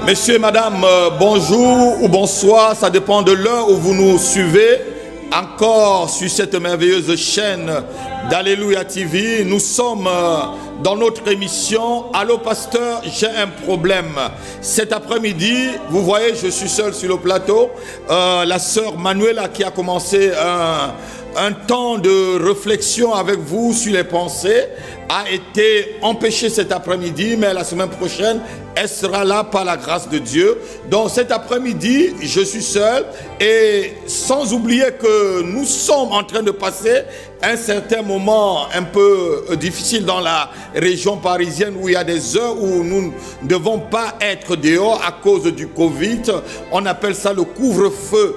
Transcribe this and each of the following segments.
Messieurs, madame, bonjour ou bonsoir, ça dépend de l'heure où vous nous suivez. Encore sur cette merveilleuse chaîne d'Alléluia TV, nous sommes dans notre émission Allô pasteur, j'ai un problème. Cet après-midi, vous voyez, je suis seul sur le plateau. La sœur Manuela qui a commencé un temps de réflexion avec vous sur les pensées a été empêchée cet après-midi, mais la semaine prochaine, elle sera là par la grâce de Dieu. Donc cet après-midi, je suis seul et sans oublier que nous sommes en train de passer un certain moment un peu difficile dans la région parisienne où il y a des heures où nous ne devons pas être dehors à cause du Covid. On appelle ça le couvre-feu.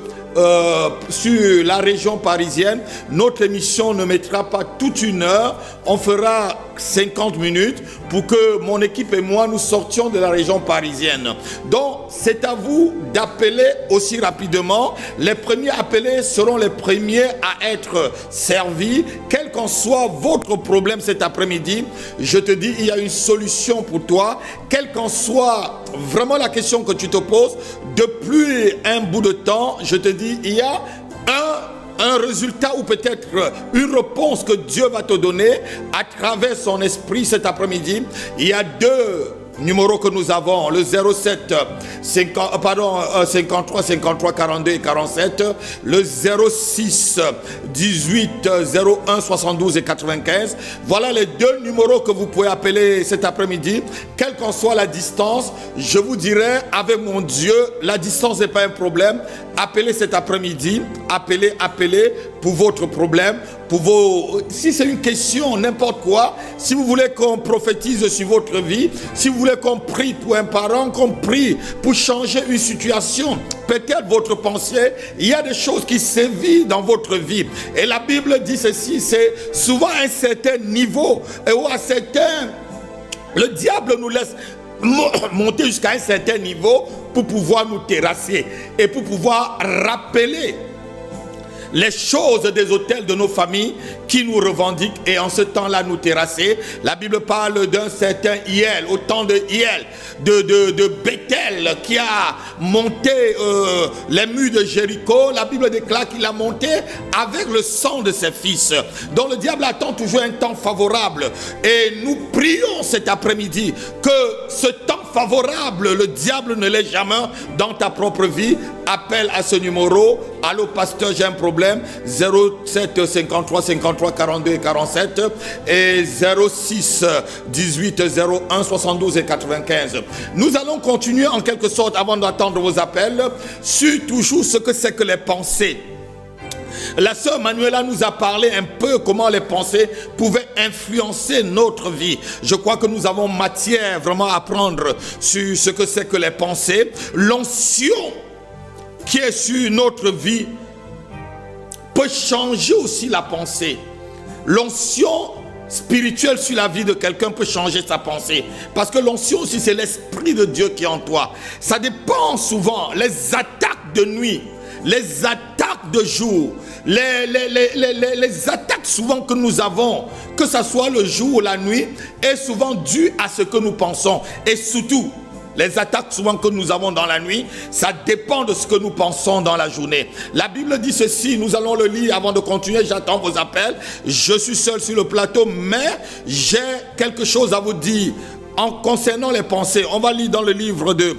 Sur la région parisienne. Notre émission ne mettra pas toute une heure, on fera 50 minutes pour que mon équipe et moi nous sortions de la région parisienne. Donc c'est à vous d'appeler aussi rapidement. Les premiers appelés seront les premiers à être servis. Quel qu'en soit votre problème cet après-midi, je te dis, il y a une solution pour toi. Quelle qu'en soit vraiment la question que tu te poses, depuis un bout de temps, je te dis, il y a un résultat ou peut-être une réponse que Dieu va te donner à travers son esprit cet après-midi. Il y a deux numéros que nous avons, le 07 53 53 42 et 47, le 06 18 01 72 et 95. Voilà les deux numéros que vous pouvez appeler cet après-midi. Quelle qu'en soit la distance, je vous dirai, avec mon Dieu, la distance n'est pas un problème. Appelez cet après-midi, appelez pour votre problème, pour vos... Si c'est une question, n'importe quoi, si vous voulez qu'on prophétise sur votre vie, si vous voulez qu'on prie pour un parent, qu'on prie pour changer une situation, peut-être votre pensée, il y a des choses qui sévissent dans votre vie. Et la Bible dit ceci, c'est souvent à un certain niveau, et où à certains... Le diable nous laisse monter jusqu'à un certain niveau pour pouvoir nous terrasser et pour pouvoir rappeler les choses des autels de nos familles qui nous revendiquent et en ce temps-là nous terrasser. La Bible parle d'un certain Hiel, au temps de Hiel, de Bethel, qui a monté les murs de Jéricho. La Bible déclare qu'il a monté avec le sang de ses fils. Donc le diable attend toujours un temps favorable. Et nous prions cet après-midi que ce temps favorable, le diable ne l'ait jamais dans ta propre vie. Appelle à ce numéro. Allô pasteur, j'ai un problème. 07 53 53 42 et 47 et 06 18 01 72 et 95. Nous allons continuer en quelque sorte avant d'attendre vos appels sur toujours ce que c'est que les pensées. La sœur Manuela nous a parlé un peu comment les pensées pouvaient influencer notre vie. Je crois que nous avons matière vraiment à apprendre sur ce que c'est que les pensées. L'onction qui est sur notre vie peut changer aussi la pensée. L'onction spirituelle sur la vie de quelqu'un peut changer sa pensée. Parce que l'onction aussi, c'est l'esprit de Dieu qui est en toi. Ça dépend souvent, les attaques de nuit, les attaques de jour, les attaques souvent que nous avons, que ce soit le jour ou la nuit, est souvent due à ce que nous pensons. Et surtout, les attaques souvent que nous avons dans la nuit, ça dépend de ce que nous pensons dans la journée. La Bible dit ceci, nous allons le lire avant de continuer, j'attends vos appels. Je suis seul sur le plateau, mais j'ai quelque chose à vous dire en concernant les pensées. On va lire dans le livre de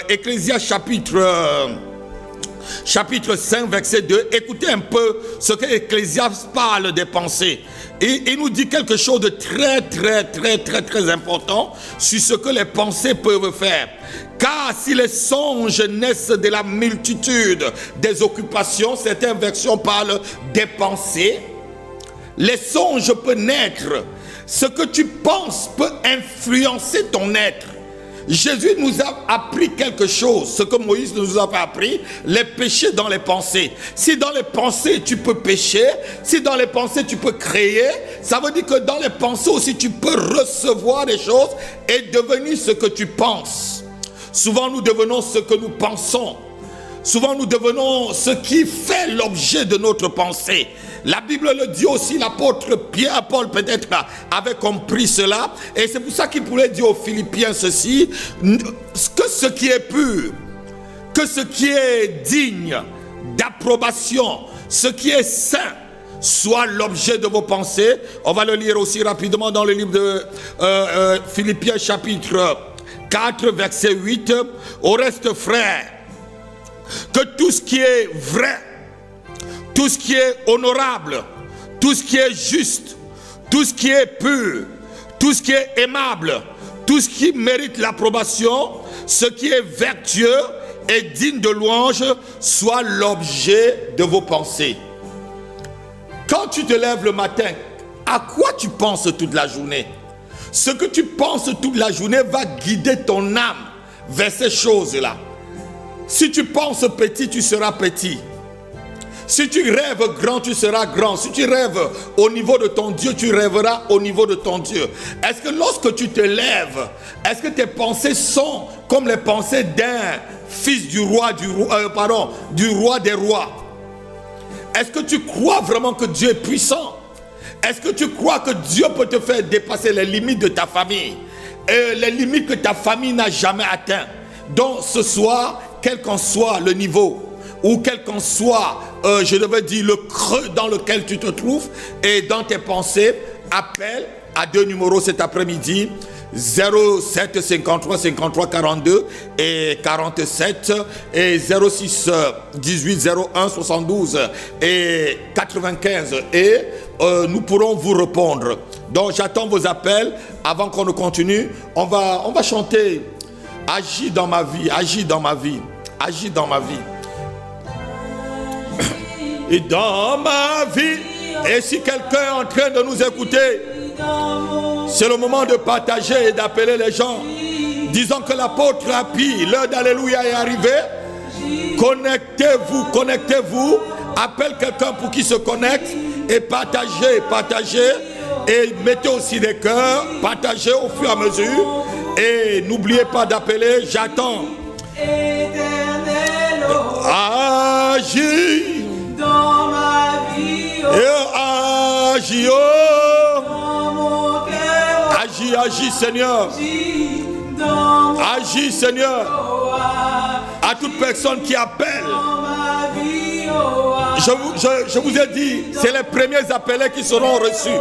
Ecclésiaste chapitre 5, verset 2. Écoutez un peu ce que Ecclésiaste parle des pensées. Et il nous dit quelque chose de très important sur ce que les pensées peuvent faire. Car si les songes naissent de la multitude des occupations, certaines versions parlent des pensées, les songes peuvent naître. Ce que tu penses peut influencer ton être. Jésus nous a appris quelque chose, ce que Moïse nous a appris, les péchés dans les pensées. Si dans les pensées tu peux pécher, si dans les pensées tu peux créer, ça veut dire que dans les pensées aussi tu peux recevoir des choses et devenir ce que tu penses. Souvent nous devenons ce que nous pensons. Souvent nous devenons ce qui fait l'objet de notre pensée. La Bible le dit aussi, l'apôtre Pierre, Paul peut-être avait compris cela. Et c'est pour ça qu'il pouvait dire aux Philippiens ceci, que ce qui est pur, que ce qui est digne d'approbation, ce qui est saint, soit l'objet de vos pensées. On va le lire aussi rapidement dans le livre de Philippiens chapitre 4, verset 8. Au reste, frères, que tout ce qui est vrai, tout ce qui est honorable, tout ce qui est juste, tout ce qui est pur, tout ce qui est aimable, tout ce qui mérite l'approbation, ce qui est vertueux et digne de louange, soit l'objet de vos pensées. Quand tu te lèves le matin, à quoi tu penses toute la journée? Ce que tu penses toute la journée va guider ton âme vers ces choses-là. Si tu penses petit, tu seras petit. Si tu rêves grand, tu seras grand. Si tu rêves au niveau de ton Dieu, tu rêveras au niveau de ton Dieu. Est-ce que lorsque tu te lèves, est-ce que tes pensées sont comme les pensées d'un fils du roi, du roi des rois? Est-ce que tu crois vraiment que Dieu est puissant? Est-ce que tu crois que Dieu peut te faire dépasser les limites de ta famille? Et les limites que ta famille n'a jamais atteintes. Donc ce soir, quel qu'en soit le niveau, ou quel qu'en soit, je devais dire, le creux dans lequel tu te trouves, et dans tes pensées, appelle à deux numéros cet après-midi, 07 53 53 42 et 47 et 06 18 01 72 et 95 et nous pourrons vous répondre. Donc j'attends vos appels. Avant qu'on ne continue, on va chanter agis dans ma vie, agis dans ma vie, agis dans ma vie. Et dans ma vie. Et si quelqu'un est en train de nous écouter, c'est le moment de partager et d'appeler les gens. Disons que l'apôtre a pris, l'heure d'Alléluia est arrivée. Connectez-vous, connectez-vous. Appelle quelqu'un pour qu'il se connecte et partagez, partagez. Et mettez aussi des cœurs, partagez au fur et à mesure. Et n'oubliez pas d'appeler, j'attends. Agis dans ma vie, et agis, agis, agis Seigneur. Agis Seigneur. À toute personne qui appelle. Je vous ai dit, c'est les premiers appelés qui seront reçus.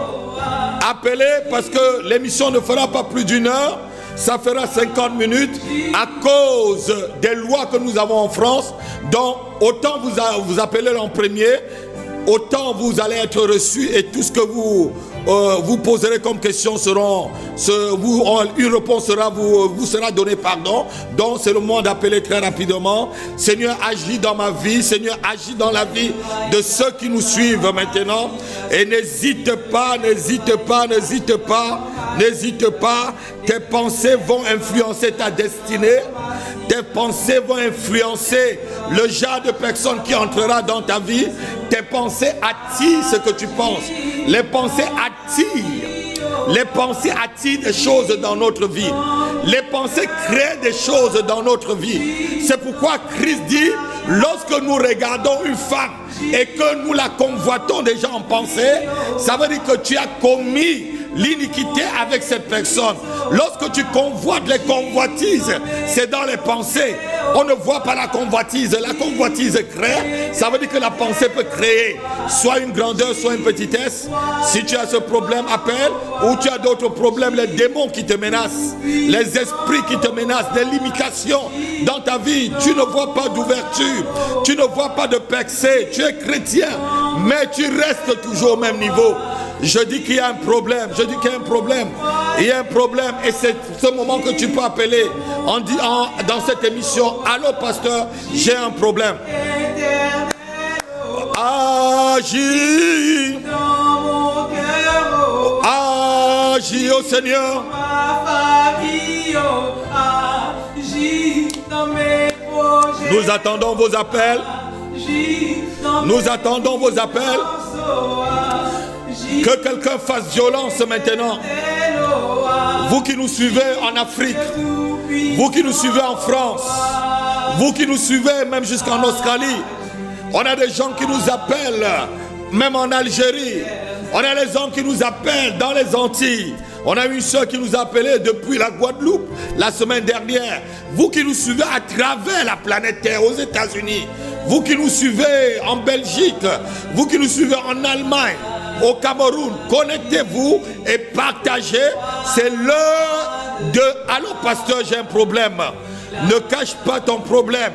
Appelez parce que l'émission ne fera pas plus d'une heure. Ça fera 50 minutes à cause des lois que nous avons en France. Donc, autant vous appelez en premier, autant vous allez être reçus et tout ce que vous poserez comme question une réponse vous sera donnée, pardon. Donc c'est le moment d'appeler très rapidement. Seigneur, agis dans ma vie. Seigneur, agis dans la vie de ceux qui nous suivent maintenant. Et n'hésite pas, n'hésite pas, n'hésite pas, n'hésite pas. Tes pensées vont influencer ta destinée. Tes pensées vont influencer le genre de personne qui entrera dans ta vie. Tes pensées attirent ce que tu penses. Les pensées attirent. Les pensées attirent des choses dans notre vie. Les pensées créent des choses dans notre vie. C'est pourquoi Christ dit, lorsque nous regardons une femme et que nous la convoitons déjà en pensée, ça veut dire que tu as commis l'iniquité avec cette personne. Lorsque tu convoites, les convoitises, c'est dans les pensées. On ne voit pas la convoitise. La convoitise crée. Ça veut dire que la pensée peut créer soit une grandeur, soit une petitesse. Si tu as ce problème, appelle. Ou tu as d'autres problèmes, les démons qui te menacent, les esprits qui te menacent, des limitations dans ta vie. Tu ne vois pas d'ouverture. Tu ne vois pas de percée. Tu es chrétien, mais tu restes toujours au même niveau. Je dis qu'il y a un problème. Je dis qu'il y a un problème. Il y a un problème. Et c'est ce moment que tu peux appeler dans cette émission. Allô, pasteur, j'ai un problème. Agis. Agis, oh Seigneur. Nous attendons vos appels. Nous attendons vos appels. Que quelqu'un fasse violence maintenant. Vous qui nous suivez en Afrique, vous qui nous suivez en France, vous qui nous suivez même jusqu'en Australie, on a des gens qui nous appellent même en Algérie. On a les hommes qui nous appellent dans les Antilles. On a une soeur qui nous a appelé depuis la Guadeloupe la semaine dernière. Vous qui nous suivez à travers la planète Terre, aux États-Unis, vous qui nous suivez en Belgique, vous qui nous suivez en Allemagne, au Cameroun, connectez-vous et partagez. C'est l'heure de « Allô pasteur, j'ai un problème ». Ne cache pas ton problème.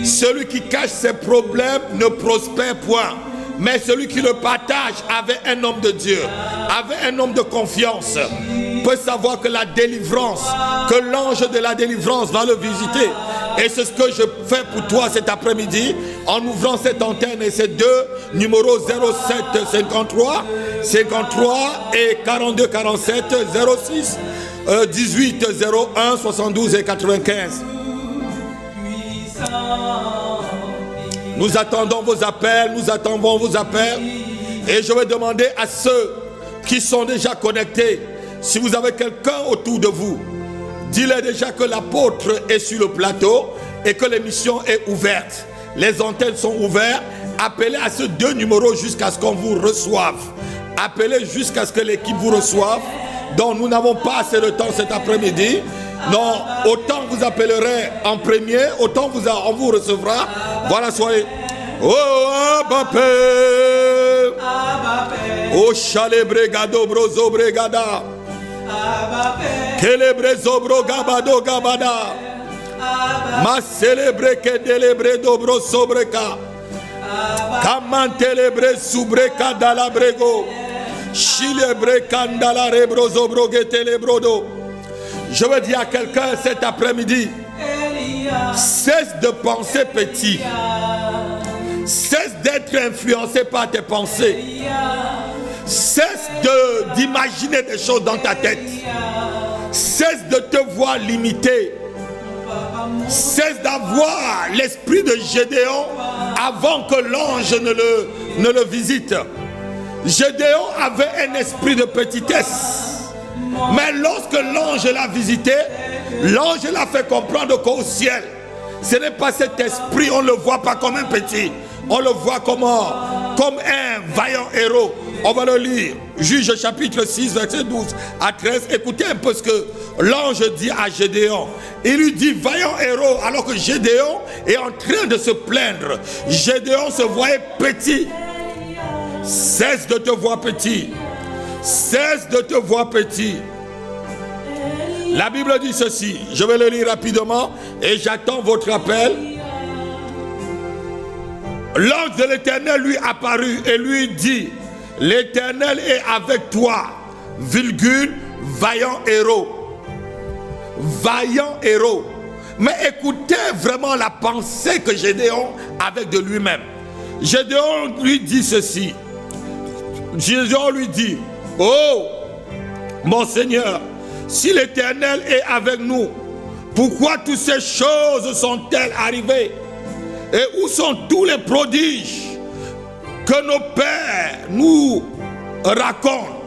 Celui qui cache ses problèmes ne prospère point. Mais celui qui le partage avec un homme de Dieu, avec un homme de confiance, peut savoir que la délivrance, que l'ange de la délivrance va le visiter. Et c'est ce que je fais pour toi cet après-midi, en ouvrant cette antenne et ces deux numéros 07 53 53 et 42 47 06 18 01 72 et 95. Nous attendons vos appels, nous attendons vos appels. Et je vais demander à ceux qui sont déjà connectés, si vous avez quelqu'un autour de vous, dis-leur déjà que l'apôtre est sur le plateau et que l'émission est ouverte. Les antennes sont ouvertes. Appelez à ces deux numéros jusqu'à ce qu'on vous reçoive. Appelez jusqu'à ce que l'équipe vous reçoive. Donc nous n'avons pas assez de temps cet après-midi. Non, autant vous appellerez en premier, autant on vous recevra. Voilà, soyez. Oh, Abapé. Oh, chalebre gado brozo bregada. Kelebre zobro gabado gabada. Ma celebre que delebre dobro sobreka. Kamantelebre subreka dalabrego. Chilebre kandala rebro zobro getelebrodo. Je veux dire à quelqu'un cet après-midi, cesse de penser petit. Cesse d'être influencé par tes pensées. Cesse d'imaginer des choses dans ta tête. Cesse de te voir limité. Cesse d'avoir l'esprit de Gédéon avant que l'ange ne le visite. Gédéon avait un esprit de petitesse. Mais lorsque l'ange l'a visité, l'ange l'a fait comprendre qu'au ciel, ce n'est pas cet esprit, on ne le voit pas comme un petit, on le voit comme un vaillant héros. On va le lire, Juge chapitre 6, verset 12 à 13. Écoutez un peu ce que l'ange dit à Gédéon. Il lui dit, vaillant héros, alors que Gédéon est en train de se plaindre. Gédéon se voyait petit. Cesse de te voir petit. Cesse de te voir petit. La Bible dit ceci, je vais le lire rapidement et j'attends votre appel. L'ange de l'Éternel lui apparut et lui dit, l'Éternel est avec toi, virgule, vaillant héros. Vaillant héros. Mais écoutez vraiment la pensée que Gédéon avait de lui-même. Gédéon lui dit ceci. Gédéon lui dit, oh, mon Seigneur, si l'Éternel est avec nous, pourquoi toutes ces choses sont-elles arrivées? Et où sont tous les prodiges que nos pères nous racontent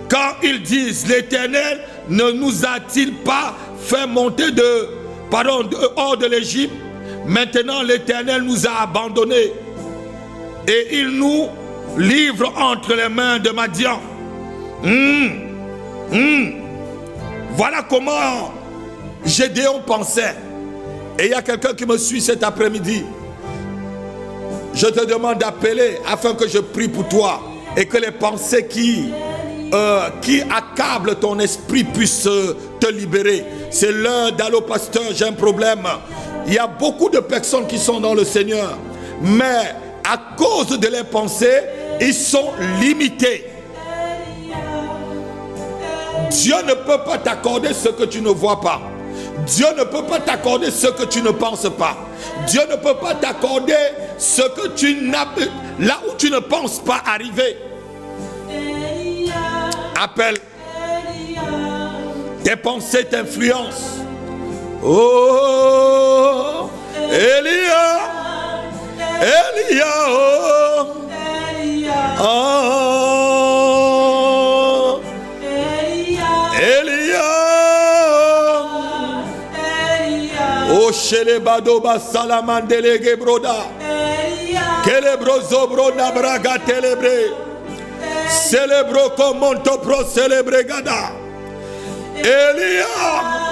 quand ils disent, l'Éternel ne nous a-t-il pas fait monter hors de l'Égypte? Maintenant l'Éternel nous a abandonnés et il nous livre entre les mains de Madian. Voilà comment Gédéon pensait. Et il y a quelqu'un qui me suit cet après-midi. Je te demande d'appeler afin que je prie pour toi et que les pensées qui accablent ton esprit puissent te libérer. C'est l'heure d'Allô pasteur, j'ai un problème. Il y a beaucoup de personnes qui sont dans le Seigneur, mais à cause de leurs pensées, ils sont limités. Dieu ne peut pas t'accorder ce que tu ne vois pas. Dieu ne peut pas t'accorder ce que tu ne penses pas. Dieu ne peut pas t'accorder ce que tu n'as, là où tu ne penses pas arriver. Appelle. Tes pensées t'influencent. Oh, Elia, Elia, oh, oh, Elia, oh, chez les badoba salamandele gebroda, Kelebro zobro nabraga telebre. Célébro commento pro célébré gada. Elia,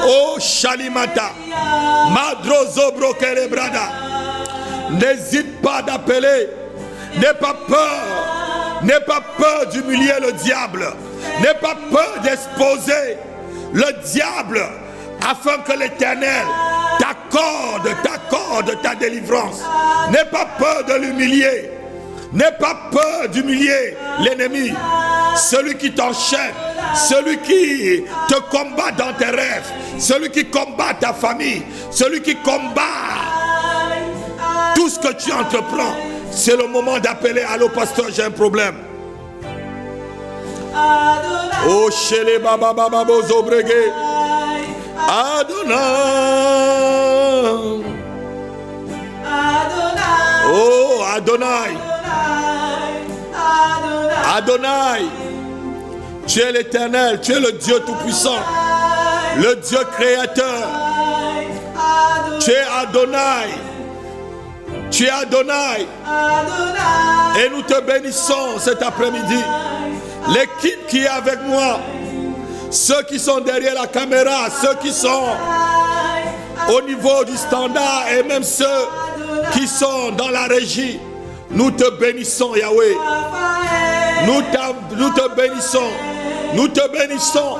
oh Shalimata, Madro Zobro Kelebrada. N'hésite pas d'appeler, n'aie pas peur d'humilier le diable, n'aie pas peur d'exposer le diable afin que l'Éternel t'accorde ta délivrance. N'aie pas peur de l'humilier. N'aie pas peur d'humilier l'ennemi, celui qui t'enchaîne, celui qui te combat dans tes rêves, celui qui combat ta famille, celui qui combat tout ce que tu entreprends. C'est le moment d'appeler, allô pasteur, j'ai un problème. Oh Shele Baba Baba Bozo Bregué, Adonai, oh Adonai. Adonai, tu es l'Éternel, tu es le Dieu Tout-Puissant, le Dieu Créateur. Tu es Adonai, tu es Adonai. Et nous te bénissons cet après-midi. L'équipe qui est avec moi, ceux qui sont derrière la caméra, ceux qui sont au niveau du standard et même ceux qui sont dans la régie. Nous te bénissons, Yahweh. Nous te bénissons. Nous te bénissons.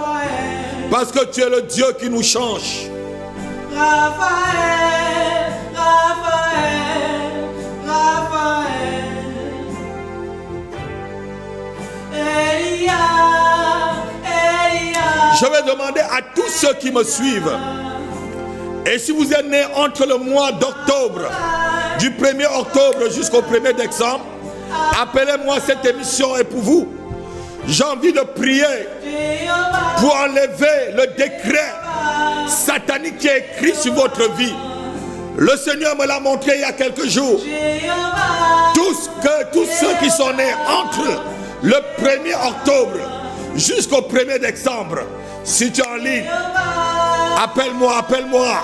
Parce que tu es le Dieu qui nous change. Je vais demander à tous ceux qui me suivent. Et si vous êtes né entre le mois d'octobre, du 1er octobre jusqu'au 1er décembre, appelez-moi, cette émission est pour vous. J'ai envie de prier pour enlever le décret satanique qui est écrit sur votre vie. Le Seigneur me l'a montré il y a quelques jours. Tous ceux qui sont nés entre le 1er octobre jusqu'au 1er décembre, si tu es en ligne, appelle-moi, appelle-moi.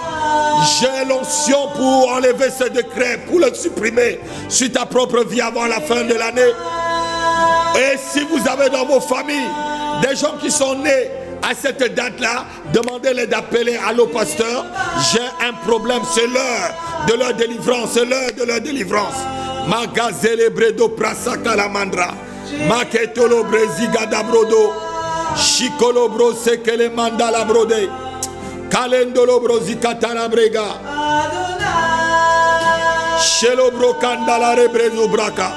J'ai l'onction pour enlever ce décret, pour le supprimer sur ta propre vie avant la fin de l'année. Et si vous avez dans vos familles des gens qui sont nés à cette date-là, demandez-les d'appeler, allô pasteur, j'ai un problème, c'est l'heure de leur délivrance, c'est l'heure de leur délivrance. Magazele bredo prasaka la mandra, maketolo breziga da brodo, chikolo bro sekele mandala brode. Kalendolo brozika tanabrega. Shelo brokandala rebrezo braka.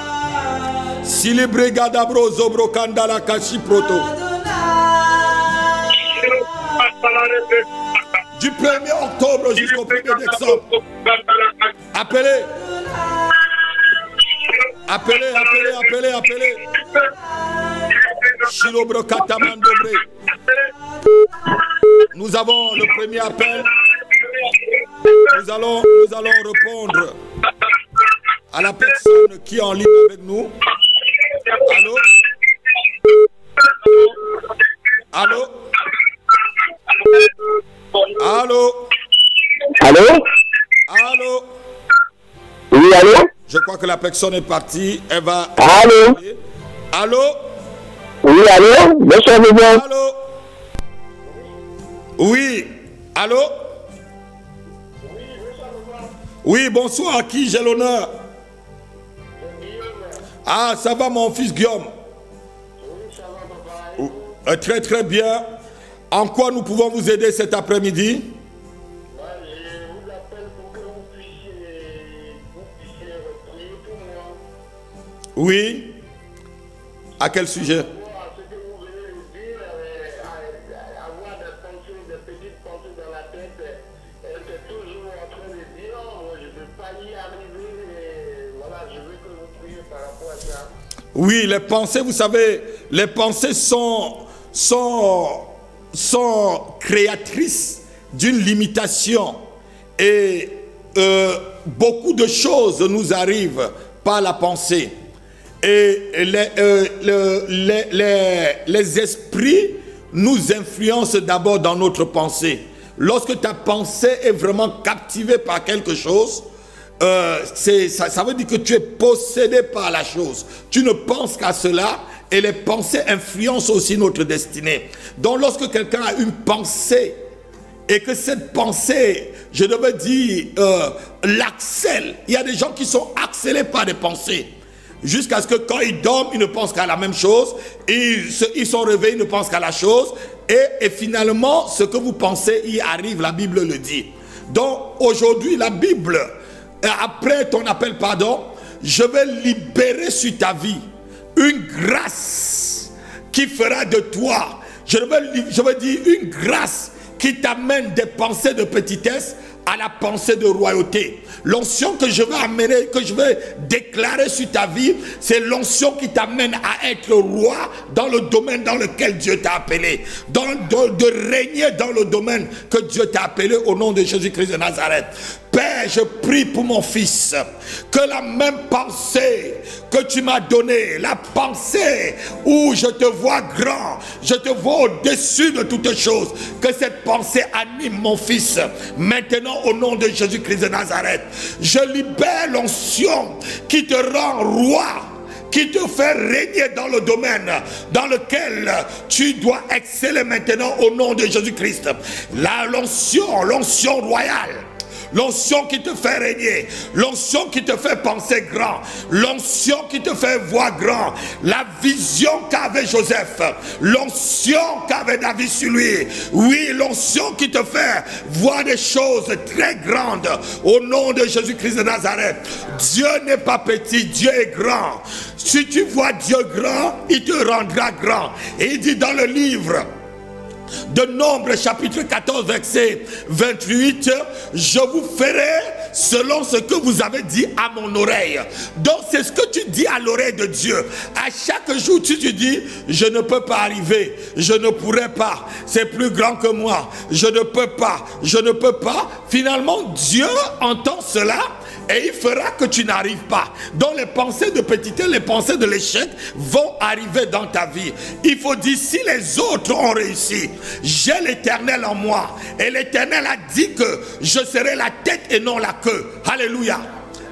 Sili brigada brozo brokandala kashi proto. Du 1er octobre jusqu'au 1er décembre. Appelez. Appelez. Shilo brokata mandobre. Nous avons le premier appel. Nous allons répondre à la personne qui est en ligne avec nous. Allô? Allô? Allô? Allô? Allô? Oui, allô? Je crois que la personne est partie. Elle va... Allô? Allô? Oui, allô? Bonsoir, monsieur. Allô? Oui. Allô? Oui, bonsoir. À qui j'ai l'honneur? Ah, ça va mon fils Guillaume? Très très bien. En quoi nous pouvons vous aider cet après-midi? Je vous appelle pour que vous puissiez prier pour moi. Oui. À quel sujet? Ce que vous venez de dire, avoir des petites pensées dans la tête, c'est toujours en train de dire, oh, je ne peux pas y arriver. Et voilà, je veux que vous priez par rapport à ça. Oui, les pensées, vous savez, les pensées sont créatrices d'une limitation. Et beaucoup de choses nous arrivent par la pensée. Et les esprits nous influencent d'abord dans notre pensée. Lorsque ta pensée est vraiment captivée par quelque chose, ça veut dire que tu es possédé par la chose. Tu ne penses qu'à cela et les pensées influencent aussi notre destinée. Donc lorsque quelqu'un a une pensée et que cette pensée, je devais dire, l'accèle. Il y a des gens qui sont accélérés par des pensées. Jusqu'à ce que quand ils dorment, ils ne pensent qu'à la même chose. Ils sont réveillés, ils ne pensent qu'à la chose. Et finalement, ce que vous pensez, y arrive, la Bible le dit. Donc aujourd'hui, la Bible, après ton appel pardon, je vais libérer sur ta vie une grâce qui fera de toi, je veux dire une grâce qui t'amène des pensées de petitesse à la pensée de royauté. L'onction que je vais amener, que je vais déclarer sur ta vie, c'est l'onction qui t'amène à être roi dans le domaine dans lequel Dieu t'a appelé. De régner dans le domaine que Dieu t'a appelé au nom de Jésus-Christ de Nazareth. Père, je prie pour mon fils, que la même pensée que tu m'as donnée, la pensée où je te vois grand, je te vois au-dessus de toutes choses, que cette pensée anime mon fils. Maintenant, au nom de Jésus-Christ de Nazareth, je libère l'onction qui te rend roi, qui te fait régner dans le domaine dans lequel tu dois exceller maintenant au nom de Jésus-Christ. L'onction royale. L'onction qui te fait régner, l'onction qui te fait penser grand, l'onction qui te fait voir grand, la vision qu'avait Joseph, l'onction qu'avait David sur lui, oui, l'onction qui te fait voir des choses très grandes au nom de Jésus-Christ de Nazareth. Dieu n'est pas petit, Dieu est grand. Si tu vois Dieu grand, il te rendra grand. Et il dit dans le livre de Nombre chapitre 14 verset 28, je vous ferai selon ce que vous avez dit à mon oreille. Donc c'est ce que tu dis à l'oreille de Dieu. À chaque jour tu te dis, je ne peux pas arriver, je ne pourrai pas, c'est plus grand que moi, je ne peux pas, je ne peux pas. Finalement Dieu entend cela et il fera que tu n'arrives pas. Donc les pensées de petitesse, les pensées de l'échec vont arriver dans ta vie. Il faut dire, si les autres ont réussi, j'ai l'Éternel en moi. Et l'Éternel a dit que je serai la tête et non la queue. Alléluia.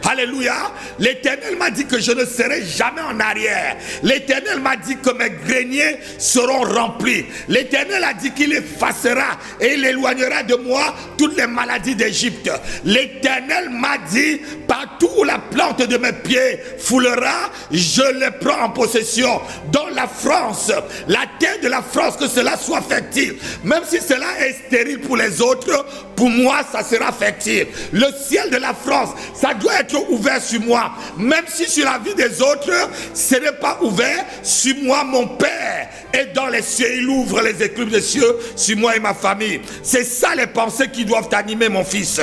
Alléluia. L'Éternel m'a dit que je ne serai jamais en arrière. L'Éternel m'a dit que mes greniers seront remplis. L'Éternel a dit qu'il effacera et il éloignera de moi toutes les maladies d'Égypte. L'Éternel m'a dit, partout où la plante de mes pieds foulera, je les prends en possession. Dans la France, la terre de la France, que cela soit fertile. Même si cela est stérile pour les autres, pour moi ça sera fertile. Le ciel de la France, ça doit être ouvert sur moi. Même si sur la vie des autres, ce n'est pas ouvert, sur moi, mon Père est dans les cieux. Il ouvre les écluses des cieux sur moi et ma famille. C'est ça les pensées qui doivent animer mon fils.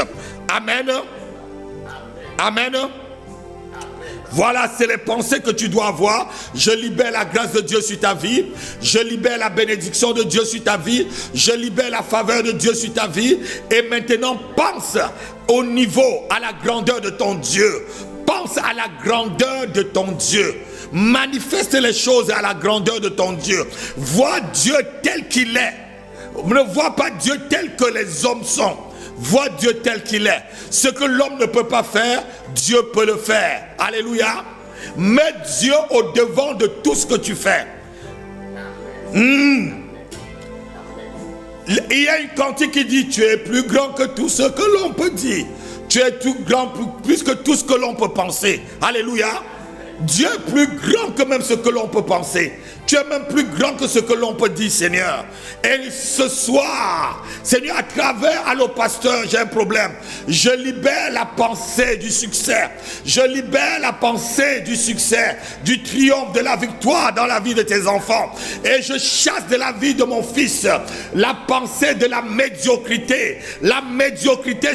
Amen. Amen. Voilà, c'est les pensées que tu dois avoir. Je libère la grâce de Dieu sur ta vie. Je libère la bénédiction de Dieu sur ta vie. Je libère la faveur de Dieu sur ta vie. Et maintenant, pense au niveau, à la grandeur de ton Dieu. Pense à la grandeur de ton Dieu. Manifeste les choses à la grandeur de ton Dieu. Vois Dieu tel qu'il est. Ne vois pas Dieu tel que les hommes sont. Vois Dieu tel qu'il est. Ce que l'homme ne peut pas faire, Dieu peut le faire. Alléluia. Mets Dieu au devant de tout ce que tu fais. Il y a une cantique qui dit, tu es plus grand que tout ce que l'on peut dire. Tu es tout grand, plus que tout ce que l'on peut penser. Alléluia. Dieu est plus grand que même ce que l'on peut penser. Tu es même plus grand que ce que l'on peut dire, Seigneur. Et ce soir, Seigneur, à travers Allo Pasteur, j'ai un problème. Je libère la pensée du succès. Je libère la pensée du succès, du triomphe, de la victoire dans la vie de tes enfants. Et je chasse de la vie de mon fils la pensée de la médiocrité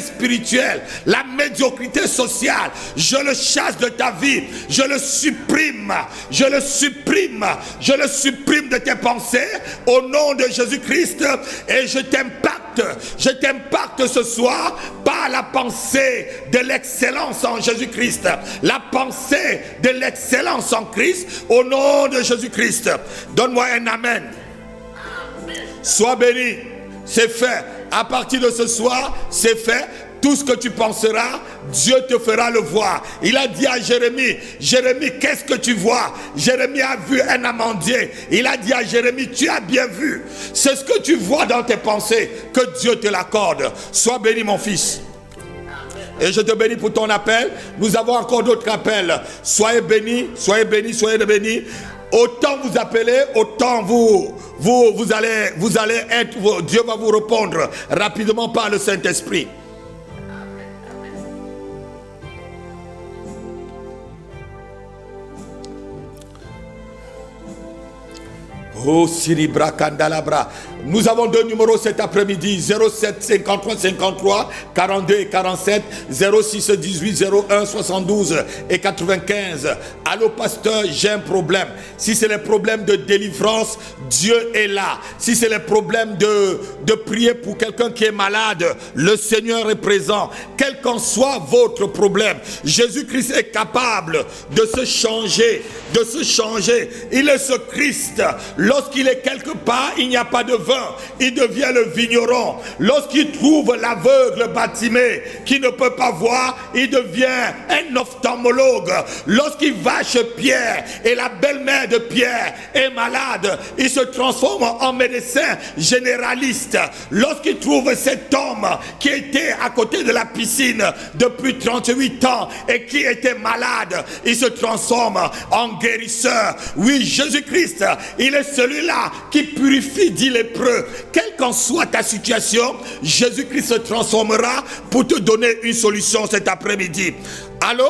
spirituelle, la médiocrité sociale. Je le chasse de ta vie. Je le supprime. Je le supprime. Je le supprime de tes pensées au nom de Jésus-Christ et je t'impacte ce soir par la pensée de l'excellence en Jésus-Christ, la pensée de l'excellence en Christ au nom de Jésus-Christ. Donne-moi un amen. Sois béni. C'est fait. À partir de ce soir, c'est fait. Tout ce que tu penseras, Dieu te fera le voir. Il a dit à Jérémie, Jérémie, qu'est-ce que tu vois? Jérémie a vu un amandier. Il a dit à Jérémie, tu as bien vu. C'est ce que tu vois dans tes pensées, que Dieu te l'accorde. Sois béni mon fils. Et je te bénis pour ton appel. Nous avons encore d'autres appels. Soyez bénis, soyez bénis, soyez bénis. Autant vous appelez, autant vous allez être, Dieu va vous répondre rapidement par le Saint-Esprit. Oh Siribra Kandalabra. Nous avons deux numéros cet après-midi, 07 53 53 42 et 47, 06 18 01 72 et 95. Allô pasteur, j'ai un problème. Si c'est les problèmes de délivrance, Dieu est là. Si c'est les problèmes de prier pour quelqu'un qui est malade, le Seigneur est présent. Quel qu'en soit votre problème, Jésus-Christ est capable de se changer, de se changer. Il est ce Christ. Lorsqu'il est quelque part, il n'y a pas de vin, il devient le vigneron. Lorsqu'il trouve l'aveugle Bartimée qui ne peut pas voir, il devient un ophtalmologue. Lorsqu'il va chez Pierre et la belle-mère de Pierre est malade, il se transforme en médecin généraliste. Lorsqu'il trouve cet homme qui était à côté de la piscine depuis 38 ans et qui était malade, il se transforme en guérisseur. Oui, Jésus-Christ, il est celui-là qui purifie, dit lépreux. Quelle qu'en soit ta situation, Jésus-Christ se transformera pour te donner une solution cet après-midi. Allô?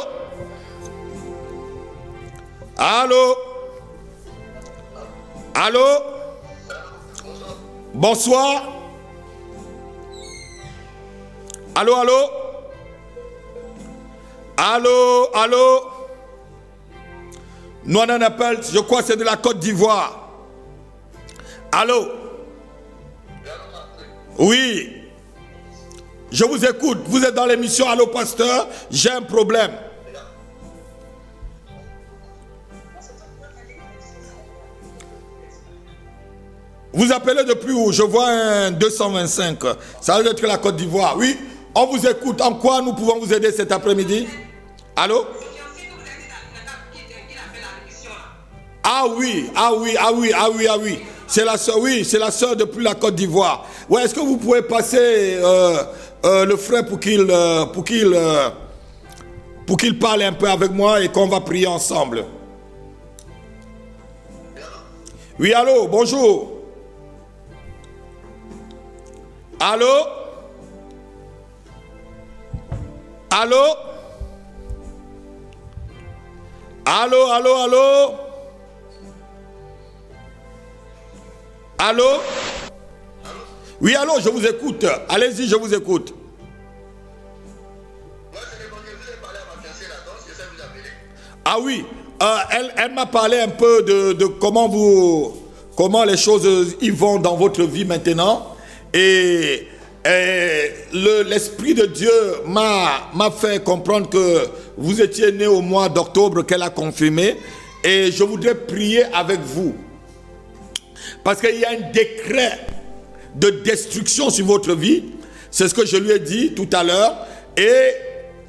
Allô? Allô? Bonsoir. Allô, allô? Allô, allô? Nous on en appelle, je crois que c'est de la Côte d'Ivoire. Allô? Oui. Je vous écoute. Vous êtes dans l'émission Allô Pasteur, j'ai un problème. Vous appelez depuis où? Je vois un 225. Ça veut être la Côte d'Ivoire. Oui, on vous écoute. En quoi nous pouvons vous aider cet après-midi? Allô? Ah oui, ah oui, ah oui, ah oui, ah oui. C'est la soeur, oui, c'est la soeur depuis la Côte d'Ivoire. Ouais, est-ce que vous pouvez passer le frère pour qu'il parle un peu avec moi et qu'on va prier ensemble? Oui, allô, bonjour. Allô? Allô? Allô, allô, allô? Allô? Oui, allô, je vous écoute. Allez-y, je vous écoute. Ah oui, elle m'a parlé un peu de comment les choses y vont dans votre vie maintenant. Et l'Esprit de Dieu m'a fait comprendre que vous étiez né au mois d'octobre, qu'elle a confirmé. Et je voudrais prier avec vous. Parce qu'il y a un décret de destruction sur votre vie. C'est ce que je lui ai dit tout à l'heure. Et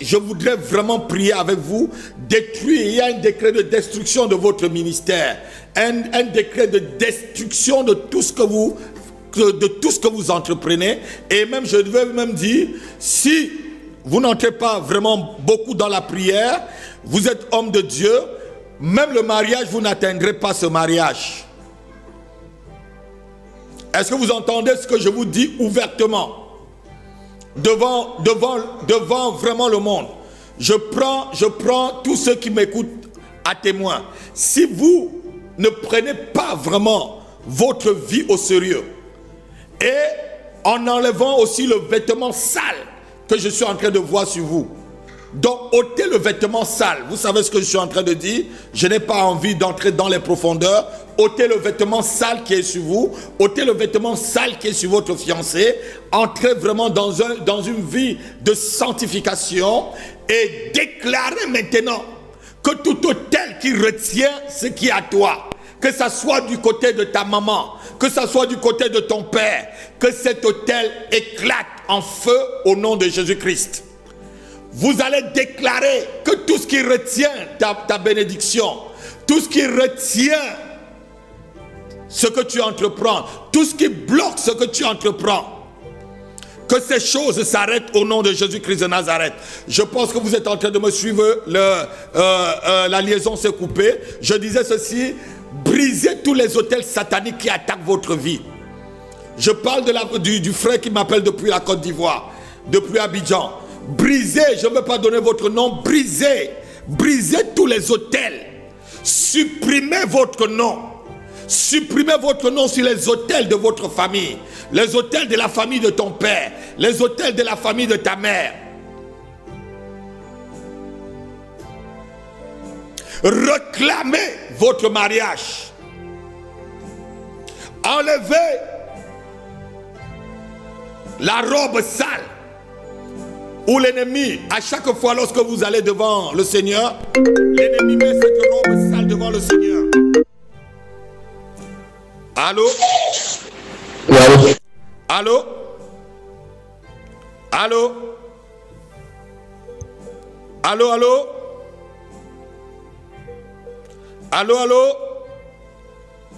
je voudrais vraiment prier avec vous. Détruire, il y a un décret de destruction de votre ministère. Un décret de destruction de tout ce que vous entreprenez. Et même, je vais même dire, si vous n'entrez pas vraiment beaucoup dans la prière, vous êtes homme de Dieu, même le mariage, vous n'atteindrez pas ce mariage. Est-ce que vous entendez ce que je vous dis ouvertement? Devant vraiment le monde. Je prends tous ceux qui m'écoutent à témoin. Si vous ne prenez pas vraiment votre vie au sérieux, et en enlevant aussi le vêtement sale que je suis en train de voir sur vous, donc ôtez le vêtement sale. Vous savez ce que je suis en train de dire? Je n'ai pas envie d'entrer dans les profondeurs. Ôtez le vêtement sale qui est sur vous. Ôtez le vêtement sale qui est sur votre fiancé. Entrez vraiment dans une vie de sanctification. Et déclarez maintenant que tout autel qui retient ce qui est à toi, que ça soit du côté de ta maman, que ça soit du côté de ton père, que cet autel éclate en feu au nom de Jésus-Christ. Vous allez déclarer que tout ce qui retient ta bénédiction, tout ce qui retient ce que tu entreprends, tout ce qui bloque ce que tu entreprends, que ces choses s'arrêtent au nom de Jésus-Christ de Nazareth. Je pense que vous êtes en train de me suivre. La liaison s'est coupée. Je disais ceci: brisez tous les autels sataniques qui attaquent votre vie. Je parle du frère qui m'appelle depuis la Côte d'Ivoire, depuis Abidjan. Brisez, je ne veux pas donner votre nom, brisez tous les autels. Supprimez votre nom. Supprimez votre nom sur les autels de votre famille, les autels de la famille de ton père, les autels de la famille de ta mère. Réclamez votre mariage. Enlevez la robe sale où l'ennemi, à chaque fois lorsque vous allez devant le Seigneur, l'ennemi met cette robe sale devant le Seigneur. Allô? Allô? Allô? Allô, allô? Allô, allô?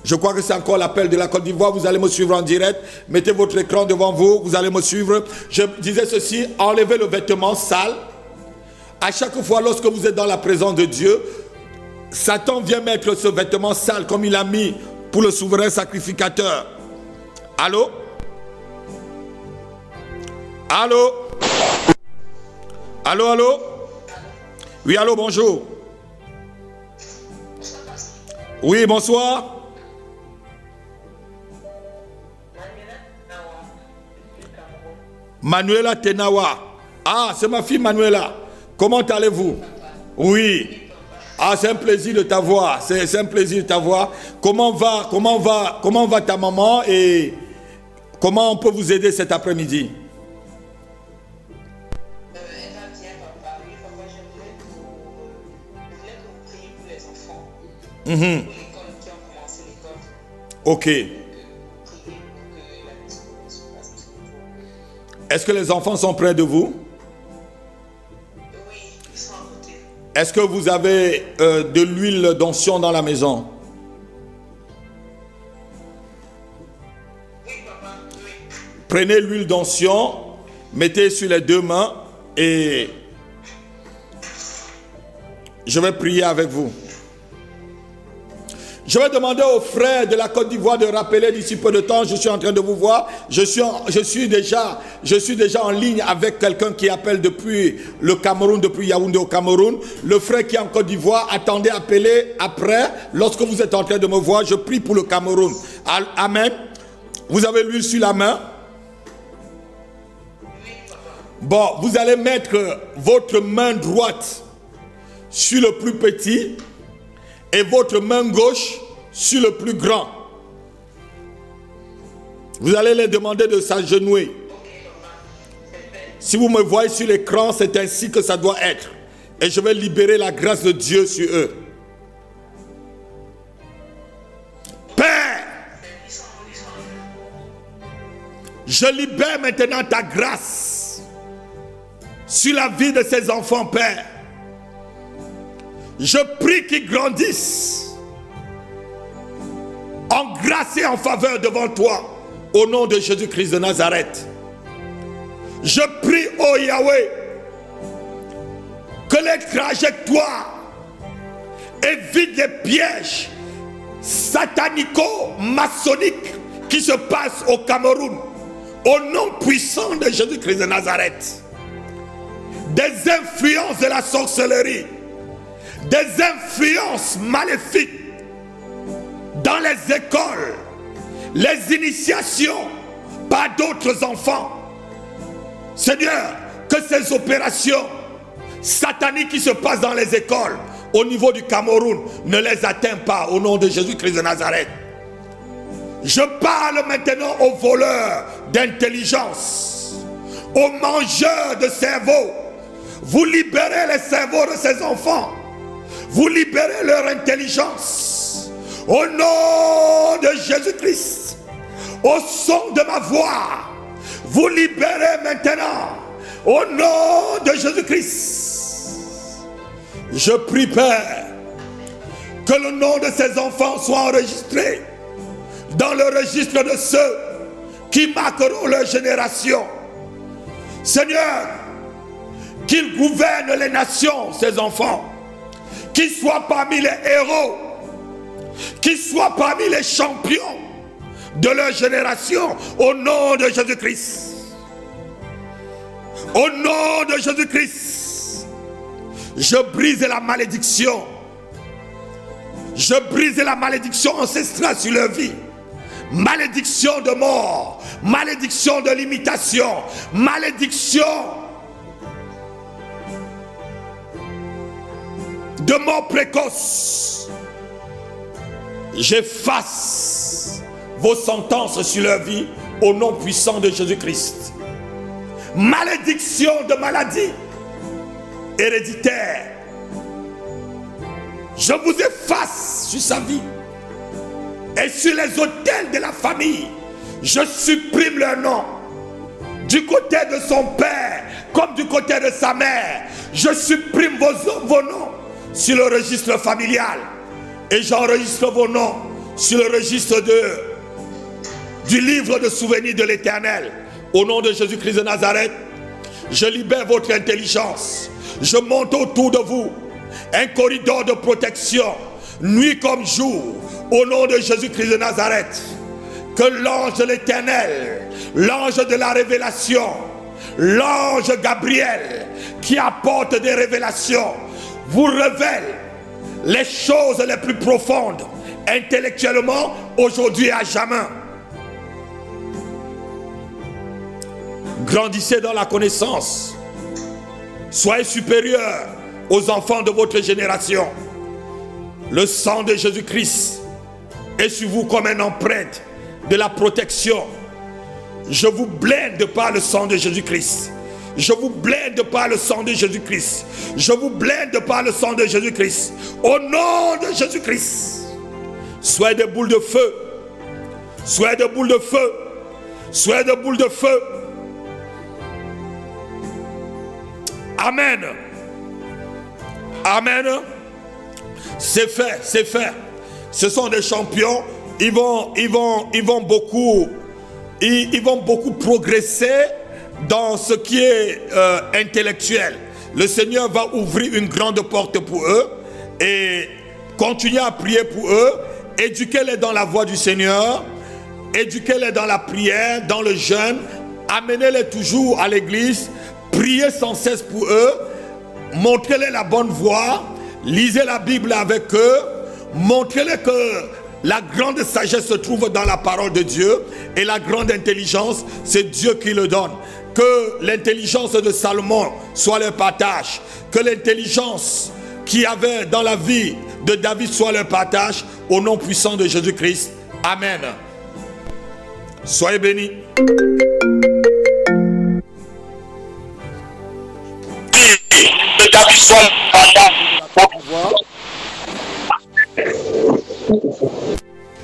Je crois que c'est encore l'appel de la Côte d'Ivoire. Vous allez me suivre en direct. Mettez votre écran devant vous. Vous allez me suivre. Je disais ceci: enlevez le vêtement sale. À chaque fois lorsque vous êtes dans la présence de Dieu, Satan vient mettre ce vêtement sale comme il a mis pour le souverain sacrificateur. Allô? Allô? Allô, allô? Oui, allô, bonjour. Oui, bonsoir. Manuela Tenawa. Ah, c'est ma fille Manuela. Comment allez-vous? Oui. Ah, c'est un plaisir de t'avoir. C'est un plaisir de t'avoir. Comment va ta maman et comment on peut vous aider cet après-midi? Elle va bien, papa. Oui, papa, j'aimerais que vous priez pour les enfants. Pour l'école, qui ont commencé l'école. Ok. Priez pour que la maison se passe toujours. Est-ce que les enfants sont près de vous? Oui, ils sont à côté. Est-ce que vous avez de l'huile d'onction dans la maison? Oui, papa, oui. Prenez l'huile d'onction, mettez sur les deux mains et je vais prier avec vous. Je vais demander aux frères de la Côte d'Ivoire de rappeler d'ici peu de temps. Je suis en train de vous voir. Je suis déjà en ligne avec quelqu'un qui appelle depuis le Cameroun, depuis Yaoundé au Cameroun. Le frère qui est en Côte d'Ivoire, attendez, appelez après. Lorsque vous êtes en train de me voir, je prie pour le Cameroun. Amen. Vous avez l'huile sur la main? Bon, vous allez mettre votre main droite sur le plus petit et votre main gauche sur le plus grand. Vous allez les demander de s'agenouiller. Si vous me voyez sur l'écran, c'est ainsi que ça doit être. Et je vais libérer la grâce de Dieu sur eux. Père, je libère maintenant ta grâce sur la vie de ces enfants, Père. Je prie qu'ils grandissent en grâce et en faveur devant toi, au nom de Jésus-Christ de Nazareth. Je prie, ô Yahweh, que les trajectoires évitent les pièges satanico-maçonniques qui se passent au Cameroun, au nom puissant de Jésus-Christ de Nazareth. Des influences de la sorcellerie, des influences maléfiques dans les écoles, les initiations par d'autres enfants. Seigneur, que ces opérations sataniques qui se passent dans les écoles au niveau du Cameroun ne les atteignent pas au nom de Jésus-Christ de Nazareth. Je parle maintenant aux voleurs d'intelligence, aux mangeurs de cerveau. Vous libérez les cerveaux de ces enfants. Vous libérez leur intelligence. Au nom de Jésus-Christ. au son de ma voix, vous libérez maintenant au nom de Jésus-Christ. Je prie, Père, que le nom de ces enfants soit enregistré dans le registre de ceux qui marqueront leur génération. Seigneur, qu'ils gouvernent les nations, ces enfants, qu'ils soient parmi les héros, qu'ils soient parmi les champions de leur génération, au nom de Jésus-Christ. Au nom de Jésus-Christ, je brise la malédiction. Je brise la malédiction ancestrale sur leur vie. Malédiction de mort, malédiction de limitation, malédiction de mort précoce. J'efface vos sentences sur leur vie au nom puissant de Jésus-Christ. Malédiction de maladie héréditaire, je vous efface sur sa vie. Et sur les autels de la famille, je supprime leur nom. Du côté de son père comme du côté de sa mère, je supprime vos noms sur le registre familial. Et j'enregistre vos noms sur le registre du livre de souvenirs de l'Éternel. Au nom de Jésus-Christ de Nazareth, je libère votre intelligence. Je monte autour de vous un corridor de protection, nuit comme jour. Au nom de Jésus-Christ de Nazareth, que l'ange de l'Éternel, l'ange de la révélation, l'ange Gabriel, qui apporte des révélations, vous révèle les choses les plus profondes, intellectuellement, aujourd'hui et à jamais. Grandissez dans la connaissance. Soyez supérieurs aux enfants de votre génération. Le sang de Jésus-Christ est sur vous comme une empreinte de la protection. Je vous blinde par le sang de Jésus-Christ. Je vous blinde par le sang de Jésus-Christ. Je vous blinde par le sang de Jésus-Christ. Au nom de Jésus-Christ. Soyez des boules de feu. Soyez des boules de feu. Soyez des boules de feu. Amen. Amen. C'est fait, c'est fait. Ce sont des champions. Ils vont beaucoup progresser dans ce qui est intellectuel. Le Seigneur va ouvrir une grande porte pour eux et continuer à prier pour eux. Éduquez-les dans la voie du Seigneur. Éduquez-les dans la prière, dans le jeûne. Amenez-les toujours à l'église. Priez sans cesse pour eux. Montrez-les la bonne voie. Lisez la Bible avec eux. Montrez-les que la grande sagesse se trouve dans la parole de Dieu. Et la grande intelligence, c'est Dieu qui le donne. Que l'intelligence de Salomon soit leur partage. Que l'intelligence qu'il y avait dans la vie de David soit leur partage. Au nom puissant de Jésus-Christ. Amen. Soyez bénis. Que David soit leur partage.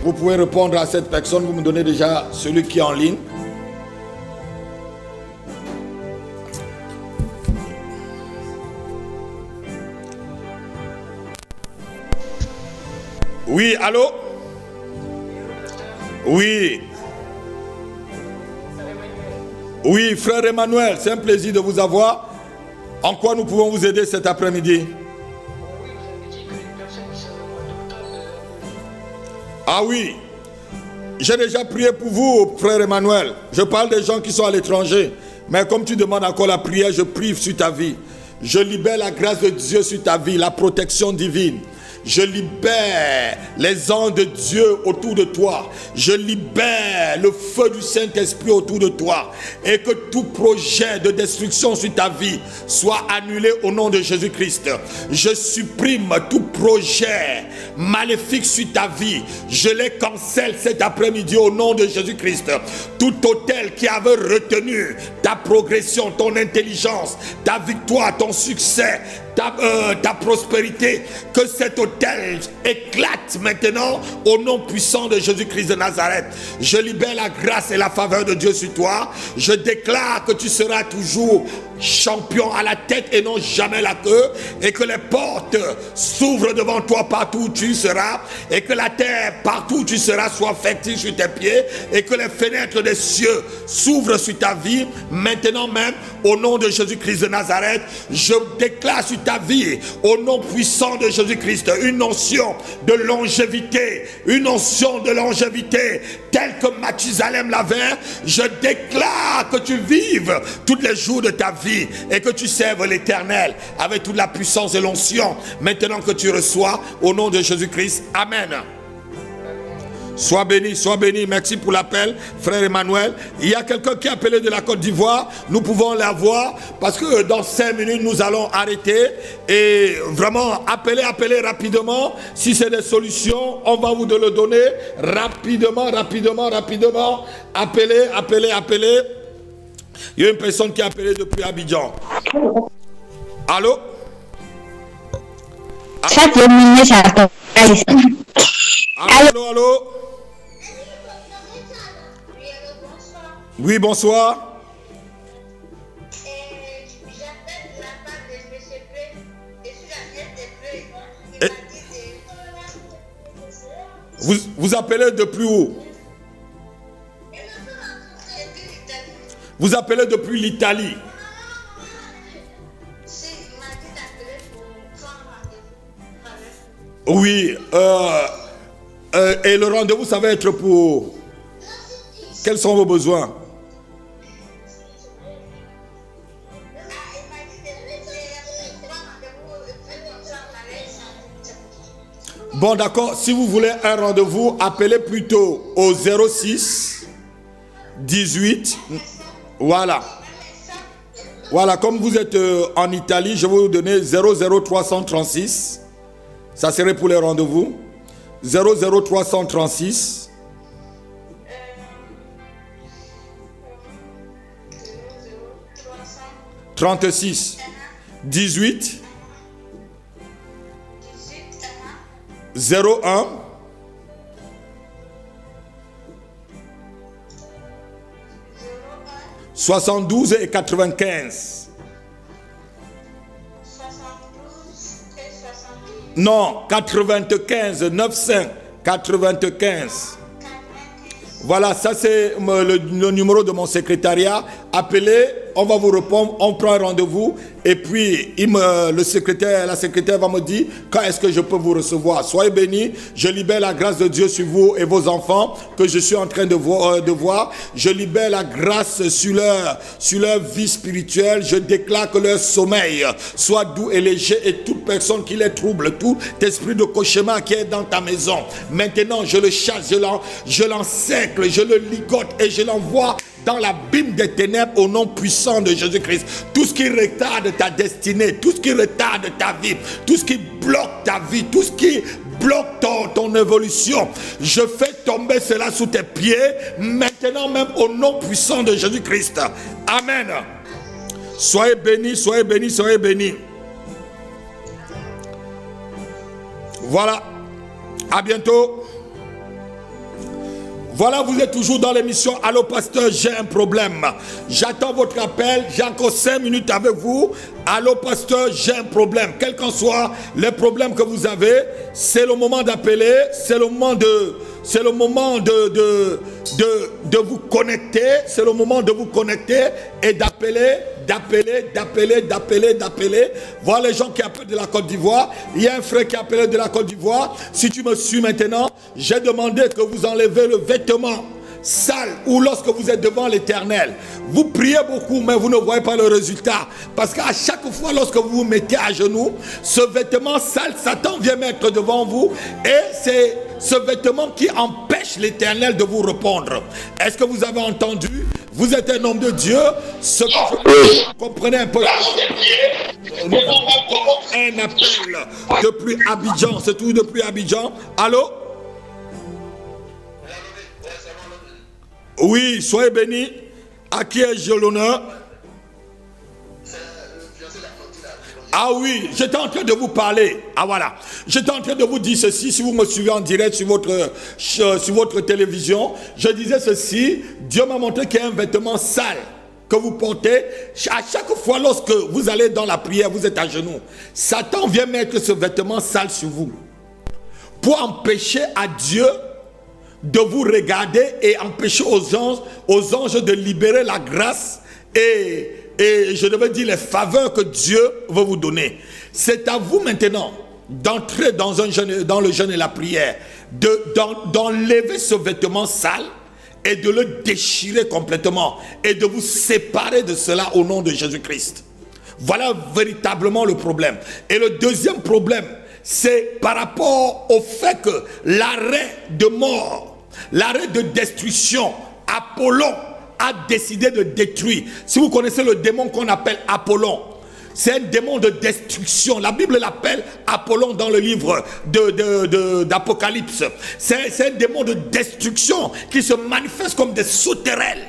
Vous pouvez répondre à cette personne. Vous me donnez déjà celui qui est en ligne. Oui, allô? Oui. Oui, frère Emmanuel, c'est un plaisir de vous avoir. En quoi nous pouvons vous aider cet après-midi? Ah oui, j'ai déjà prié pour vous, frère Emmanuel. Je parle des gens qui sont à l'étranger. Mais comme tu demandes encore la prière, je prie sur ta vie. Je libère la grâce de Dieu sur ta vie, la protection divine. Je libère les anges de Dieu autour de toi. Je libère le feu du Saint-Esprit autour de toi. Et que tout projet de destruction sur ta vie soit annulé au nom de Jésus-Christ. Je supprime tout projet maléfique sur ta vie. Je les cancelle cet après-midi au nom de Jésus-Christ. Tout hôtel qui avait retenu ta progression, ton intelligence, ta victoire, ton succès, ta prospérité. Que cet autel éclate maintenant au nom puissant de Jésus-Christ de Nazareth. Je libère la grâce et la faveur de Dieu sur toi. Je déclare que tu seras toujours champion à la tête et non jamais la queue, et que les portes s'ouvrent devant toi partout où tu seras, et que la terre partout où tu seras soit fertile sur tes pieds, et que les fenêtres des cieux s'ouvrent sur ta vie maintenant même au nom de Jésus-Christ de Nazareth. Je déclare sur ta vie au nom puissant de Jésus-Christ une onction de longévité, une onction de longévité telle que Mathusalem l'avait. Je déclare que tu vives tous les jours de ta vie et que tu serves l'Éternel avec toute la puissance et l'onction maintenant que tu reçois au nom de Jésus-Christ. Amen. Sois béni, sois béni. Merci pour l'appel, frère Emmanuel. Il y a quelqu'un qui est appelé de la Côte d'Ivoire. Nous pouvons l'avoir parce que dans 5 minutes, nous allons arrêter. Et vraiment, appelez rapidement. Si c'est des solutions, on va vous le donner rapidement. Appelez. Il y a une personne qui a appelé depuis Abidjan. Allô? Allô? Oui, bonsoir. J'appelle de la part de M. Bleu. Je suis la nièce de Bleu. Vous appelez depuis où? Vous appelez depuis l'Italie. Oui. Et le rendez-vous, ça va être pour... Quels sont vos besoins? Bon, d'accord. Si vous voulez un rendez-vous, appelez plutôt au 06 18. Voilà. Voilà, comme vous êtes en Italie, je vais vous donner 00336. Ça serait pour les rendez-vous. 00336. 36. 18. 01. 72 et 95. 72 et 72. Non, 95, 95, 95. Voilà, ça c'est le numéro de mon secrétariat. Appelez, on va vous répondre, on prend un rendez-vous. Et puis, la secrétaire va me dire quand est-ce que je peux vous recevoir. Soyez bénis, je libère la grâce de Dieu sur vous et vos enfants que je suis en train de voir. Je libère la grâce sur leur vie spirituelle. Je déclare que leur sommeil soit doux et léger, et toute personne qui les trouble, tout esprit de cauchemar qui est dans ta maison, maintenant je le chasse, je l'encercle, je le ligote et je l'envoie dans l'abîme des ténèbres au nom puissant de Jésus-Christ. Tout ce qui retarde ta destinée, tout ce qui retarde ta vie, tout ce qui bloque ta vie, tout ce qui bloque ton évolution, je fais tomber cela sous tes pieds maintenant même au nom puissant de Jésus-Christ. Amen. Soyez bénis, soyez bénis, soyez bénis. Voilà. À bientôt. Voilà, vous êtes toujours dans l'émission Allô Pasteur, j'ai un problème. J'attends votre appel, j'ai encore 5 minutes avec vous. Allô Pasteur, j'ai un problème. Quels qu'en soient les problèmes que vous avez, c'est le moment d'appeler, c'est le moment de vous connecter, c'est le moment de vous connecter et d'appeler. Voilà les gens qui appellent de la Côte d'Ivoire. Il y a un frère qui appelle de la Côte d'Ivoire. Si tu me suis maintenant, j'ai demandé que vous enlevez le vêtement sale, ou lorsque vous êtes devant l'Éternel, vous priez beaucoup mais vous ne voyez pas le résultat, parce qu'à chaque fois lorsque vous vous mettez à genoux, ce vêtement sale, Satan vient mettre devant vous, et c'est ce vêtement qui empêche l'Éternel de vous répondre. Est-ce que vous avez entendu? Vous êtes un homme de Dieu. Ce que je comprenez un peu. Nous avons encore un appel depuis Abidjan. C'est tout depuis Abidjan. Allô? Oui, soyez bénis. À qui ai-je l'honneur? Ah oui, j'étais en train de vous parler. Ah voilà. J'étais en train de vous dire ceci. Si vous me suivez en direct sur votre télévision, je disais ceci. Dieu m'a montré qu'il y a un vêtement sale que vous portez. À chaque fois lorsque vous allez dans la prière, vous êtes à genoux. Satan vient mettre ce vêtement sale sur vous pour empêcher à Dieu de vous regarder et empêcher aux anges de libérer la grâce et je devais dire les faveurs que Dieu veut vous donner. C'est à vous maintenant d'entrer dans le jeûne et la prière, d'enlever ce vêtement sale et de le déchirer complètement et de vous séparer de cela au nom de Jésus-Christ. Voilà véritablement le problème. Et le deuxième problème, c'est par rapport au fait que l'arrêt de mort, l'arrêt de destruction, Apollon a décidé de détruire. Si vous connaissez le démon qu'on appelle Apollon, c'est un démon de destruction. La Bible l'appelle Apollon dans le livre d'Apocalypse. C'est un démon de destruction qui se manifeste comme des sauterelles.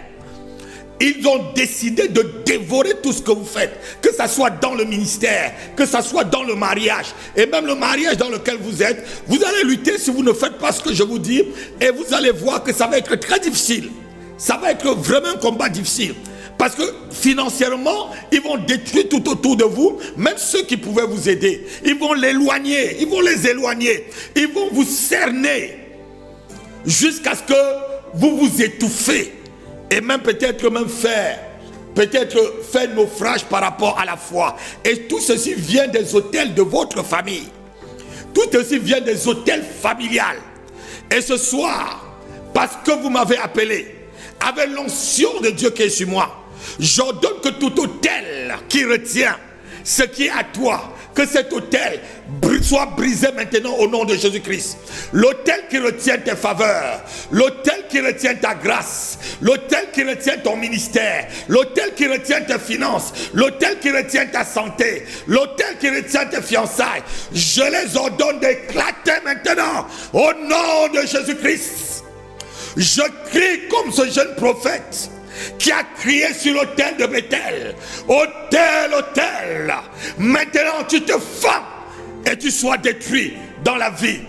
Ils ont décidé de dévorer tout ce que vous faites, que ce soit dans le ministère, que ce soit dans le mariage, et même le mariage dans lequel vous êtes. Vous allez lutter si vous ne faites pas ce que je vous dis, et vous allez voir que ça va être très difficile. Ça va être vraiment un combat difficile. Parce que financièrement, ils vont détruire tout autour de vous, même ceux qui pouvaient vous aider. Ils vont l'éloigner, ils vont les éloigner. Ils vont vous cerner jusqu'à ce que vous vous étouffez. Et même peut-être faire naufrage par rapport à la foi. Et tout ceci vient des autels de votre famille. Tout ceci vient des autels familiales. Et ce soir, parce que vous m'avez appelé, avec l'onction de Dieu qui est sur moi, j'ordonne que tout autel qui retient ce qui est à toi, que cet autel soit brisé maintenant au nom de Jésus-Christ. L'autel qui retient tes faveurs, l'autel qui retient ta grâce, l'autel qui retient ton ministère, l'autel qui retient tes finances, l'autel qui retient ta santé, l'autel qui retient tes fiançailles, je les ordonne d'éclater maintenant au nom de Jésus-Christ. Je crie comme ce jeune prophète qui a crié sur l'autel de Bethel. Autel, autel, maintenant tu te fends et tu sois détruit dans la vie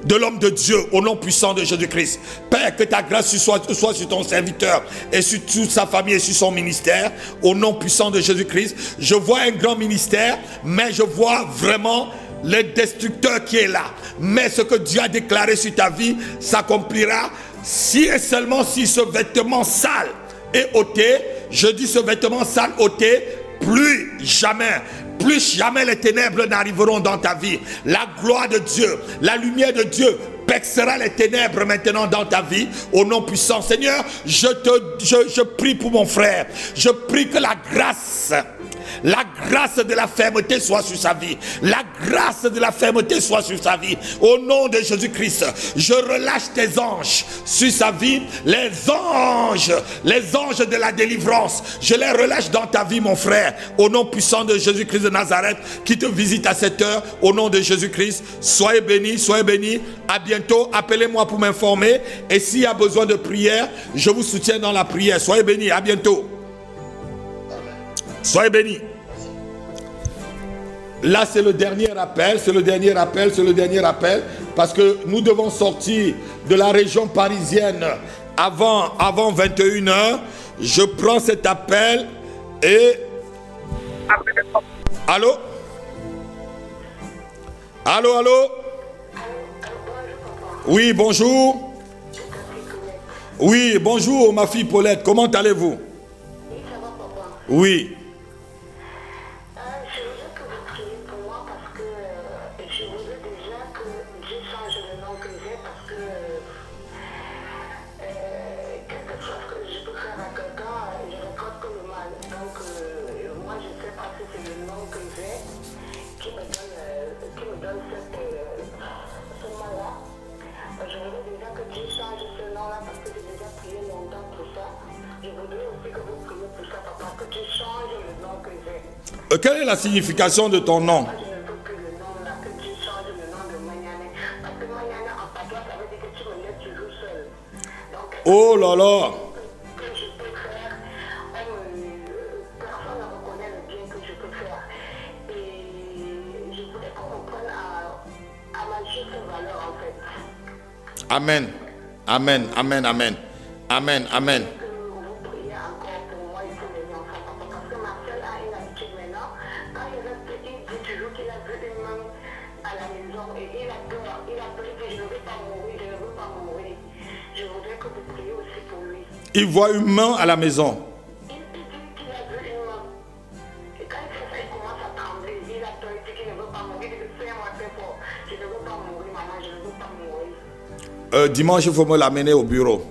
de l'homme de Dieu au nom puissant de Jésus-Christ. Père, que ta grâce soit sur ton serviteur et sur toute sa famille et sur son ministère au nom puissant de Jésus-Christ. Je vois un grand ministère, mais je vois vraiment le destructeur qui est là. Mais ce que Dieu a déclaré sur ta vie s'accomplira si et seulement si ce vêtement sale est ôté. Je dis ce vêtement sale ôté, plus jamais les ténèbres n'arriveront dans ta vie. La gloire de Dieu, la lumière de Dieu percera les ténèbres maintenant dans ta vie au nom puissant. Seigneur, je prie pour mon frère. Je prie que la grâce de la fermeté soit sur sa vie. La grâce de la fermeté soit sur sa vie. Au nom de Jésus-Christ, je relâche tes anges sur sa vie. Les anges de la délivrance, je les relâche dans ta vie, mon frère. Au nom puissant de Jésus-Christ de Nazareth, qui te visite à cette heure. Au nom de Jésus-Christ, soyez bénis, soyez bénis. À bientôt. Appelez-moi pour m'informer. Et s'il y a besoin de prière, je vous soutiens dans la prière. Soyez bénis. À bientôt. Soyez bénis. Là, c'est le dernier appel, c'est le dernier appel, c'est le dernier appel, parce que nous devons sortir de la région parisienne avant 21h. Je prends cet appel et... Allô? Allô, allô? Oui, bonjour. Oui, bonjour, ma fille Paulette. Comment allez-vous? Oui. Quelle est la signification de ton nom? Oh là là. Amen. Amen. Amen. Amen. Amen. Amen. Vous priez encore pour moi et pour mes enfants, parce que ma soeur a une habitude maintenant. Quand il reste petit, il dit toujours qu'il a vu une main à la maison et il a peur. Il a peur, il dit je ne veux pas mourir, je ne veux pas mourir. Je voudrais que vous priez aussi pour lui. Il voit une main à la maison. Il dit qu'il a vu une main. Et quand il fait ça, il commence à trembler. Il a peur, il dit qu'il ne veut pas mourir. Il dit fais-moi très fort. Je ne veux pas mourir, maman, je ne veux pas mourir. Dimanche, il faut me l'amener au bureau.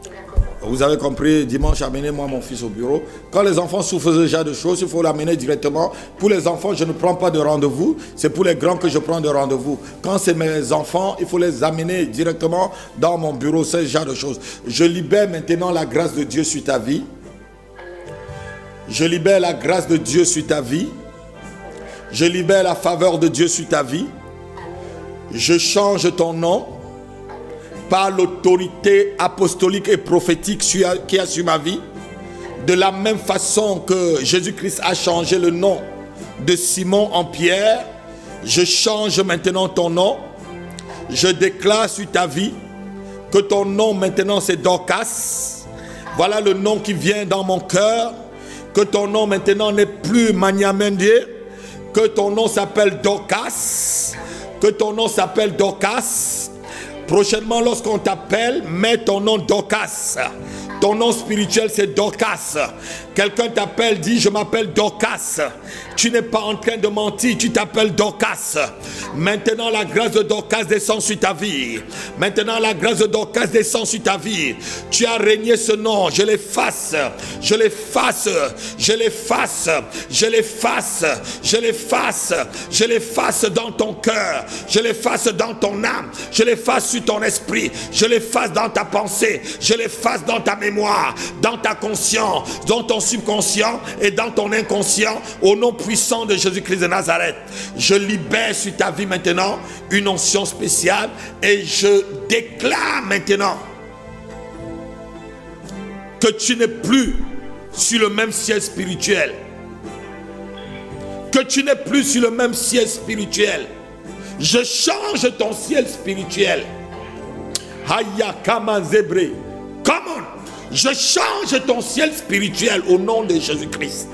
D'accord. Vous avez compris, dimanche, amenez-moi mon fils au bureau. Quand les enfants souffrent déjà de choses, il faut l'amener directement. Pour les enfants, je ne prends pas de rendez-vous. C'est pour les grands que je prends de rendez-vous. Quand c'est mes enfants, il faut les amener directement dans mon bureau. C'est ce genre de choses. Je libère maintenant la grâce de Dieu sur ta vie. Je libère la grâce de Dieu sur ta vie. Je libère la faveur de Dieu sur ta vie. Je change ton nom par l'autorité apostolique et prophétique qui a sur ma vie. De la même façon que Jésus-Christ a changé le nom de Simon en Pierre, je change maintenant ton nom. Je déclare sur ta vie que ton nom maintenant c'est Dorcas. Voilà le nom qui vient dans mon cœur. Que ton nom maintenant n'est plus Maniamendie. Que ton nom s'appelle Dorcas. Que ton nom s'appelle Dorcas. Prochainement, lorsqu'on t'appelle, mets ton nom Dorcas. Ton nom spirituel, c'est Dorcas. Quelqu'un t'appelle, dit, je m'appelle Dorcas. Tu n'es pas en train de mentir, tu t'appelles Dorcas. Maintenant, la grâce de Dorcas descend sur ta vie. Maintenant, la grâce de Dorcas descend sur ta vie. Tu as régné ce nom, je l'efface. Je l'efface. Je l'efface. Je l'efface. Je l'efface. Je l'efface dans ton cœur. Je l'efface dans ton âme. Je l'efface sur ton esprit. Je l'efface dans ta pensée. Je l'efface dans ta mémoire, dans ta conscience, dans ton subconscient et dans ton inconscient, au nom puissant de Jésus-Christ de Nazareth. Je libère sur ta vie maintenant une onction spéciale et je déclare maintenant que tu n'es plus sur le même ciel spirituel. Que tu n'es plus sur le même ciel spirituel. Je change ton ciel spirituel. Haya kama zebre. Come on. Je change ton ciel spirituel au nom de Jésus-Christ.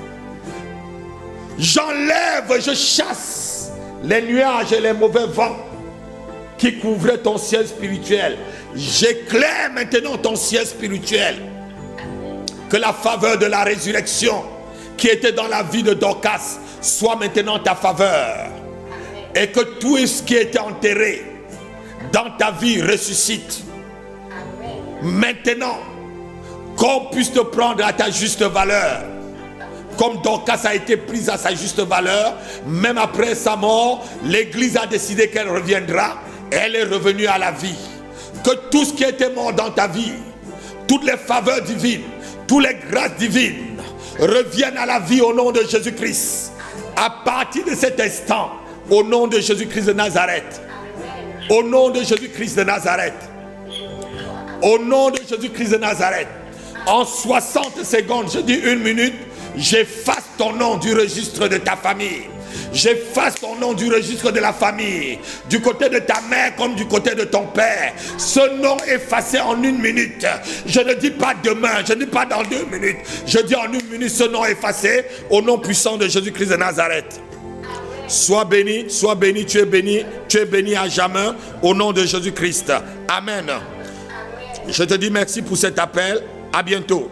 J'enlève, je chasse les nuages et les mauvais vents qui couvraient ton ciel spirituel. J'éclaire maintenant ton ciel spirituel. Que la faveur de la résurrection qui était dans la vie de Dorcas soit maintenant ta faveur. Et que tout ce qui était enterré dans ta vie ressuscite. Maintenant, qu'on puisse te prendre à ta juste valeur. Comme Dorcas a été prise à sa juste valeur, même après sa mort, l'Église a décidé qu'elle reviendra. Elle est revenue à la vie. Que tout ce qui était mort dans ta vie, toutes les faveurs divines, toutes les grâces divines reviennent à la vie au nom de Jésus-Christ. À partir de cet instant, au nom de Jésus-Christ de Nazareth. Au nom de Jésus-Christ de Nazareth. Au nom de Jésus-Christ de Nazareth. En 60 secondes, je dis 1 minute, j'efface ton nom du registre de ta famille. J'efface ton nom du registre de la famille. Du côté de ta mère comme du côté de ton père. Ce nom effacé en 1 minute. Je ne dis pas demain, je ne dis pas dans 2 minutes. Je dis en 1 minute ce nom effacé au nom puissant de Jésus-Christ de Nazareth. Sois béni, tu es béni à jamais au nom de Jésus-Christ. Amen. Je te dis merci pour cet appel. À bientôt.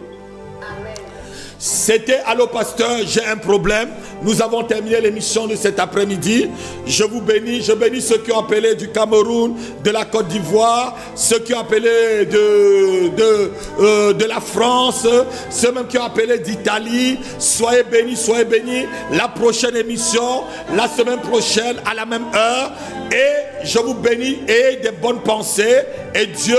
C'était Allô Pasteur, j'ai un problème. Nous avons terminé l'émission de cet après-midi. Je vous bénis, je bénis ceux qui ont appelé du Cameroun, de la Côte d'Ivoire, ceux qui ont appelé de la France, ceux même qui ont appelé d'Italie. Soyez bénis, soyez bénis. La prochaine émission, la semaine prochaine, à la même heure. Et je vous bénis et des bonnes pensées. Et Dieu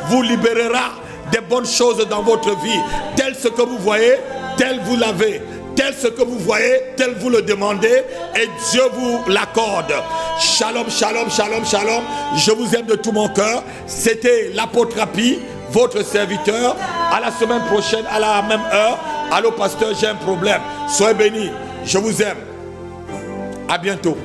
vous libérera des bonnes choses dans votre vie. Tel ce que vous voyez, tel vous l'avez. Tel ce que vous voyez, tel vous le demandez. Et Dieu vous l'accorde. Shalom, shalom, shalom, shalom. Je vous aime de tout mon cœur. C'était l'apôtre Rapi, votre serviteur. À la semaine prochaine, à la même heure. Allô pasteur, j'ai un problème. Soyez bénis. Je vous aime. À bientôt.